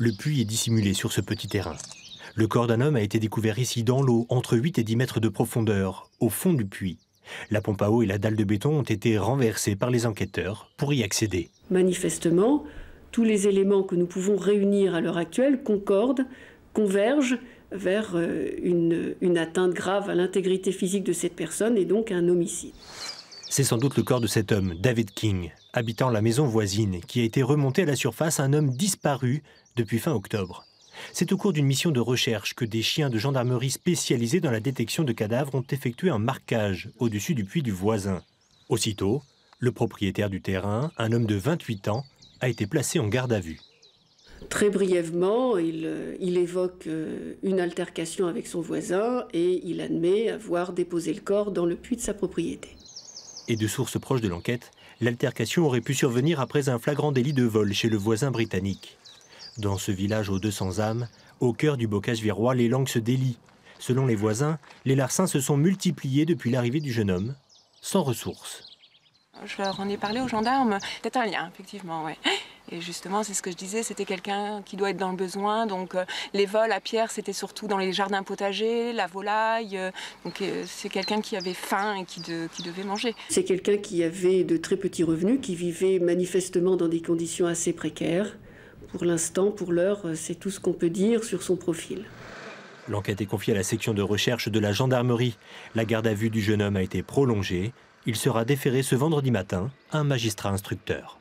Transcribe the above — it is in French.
Le puits est dissimulé sur ce petit terrain. Le corps d'un homme a été découvert ici dans l'eau, entre 8 et 10 mètres de profondeur, au fond du puits. La pompe à eau et la dalle de béton ont été renversées par les enquêteurs pour y accéder. Manifestement, tous les éléments que nous pouvons réunir à l'heure actuelle concordent, convergent vers une atteinte grave à l'intégrité physique de cette personne et donc un homicide. C'est sans doute le corps de cet homme, David King, habitant la maison voisine, qui a été remonté à la surface, un homme disparu depuis fin octobre. C'est au cours d'une mission de recherche que des chiens de gendarmerie spécialisés dans la détection de cadavres ont effectué un marquage au-dessus du puits du voisin. Aussitôt, le propriétaire du terrain, un homme de 28 ans, a été placé en garde à vue. Très brièvement, il évoque une altercation avec son voisin et il admet avoir déposé le corps dans le puits de sa propriété. Et de sources proches de l'enquête, l'altercation aurait pu survenir après un flagrant délit de vol chez le voisin britannique. Dans ce village aux 200 âmes, au cœur du bocage virois, les langues se délient. Selon les voisins, les larcins se sont multipliés depuis l'arrivée du jeune homme, sans ressources. Je leur en ai parlé aux gendarmes. Peut-être un lien, effectivement, ouais. Et justement, c'est ce que je disais, c'était quelqu'un qui doit être dans le besoin. Donc les vols à Pierre, c'était surtout dans les jardins potagers, la volaille. Donc c'est quelqu'un qui avait faim et qui devait manger. C'est quelqu'un qui avait de très petits revenus, qui vivait manifestement dans des conditions assez précaires. Pour l'instant, pour l'heure, c'est tout ce qu'on peut dire sur son profil. L'enquête est confiée à la section de recherche de la gendarmerie. La garde à vue du jeune homme a été prolongée. Il sera déféré ce vendredi matin à un magistrat instructeur.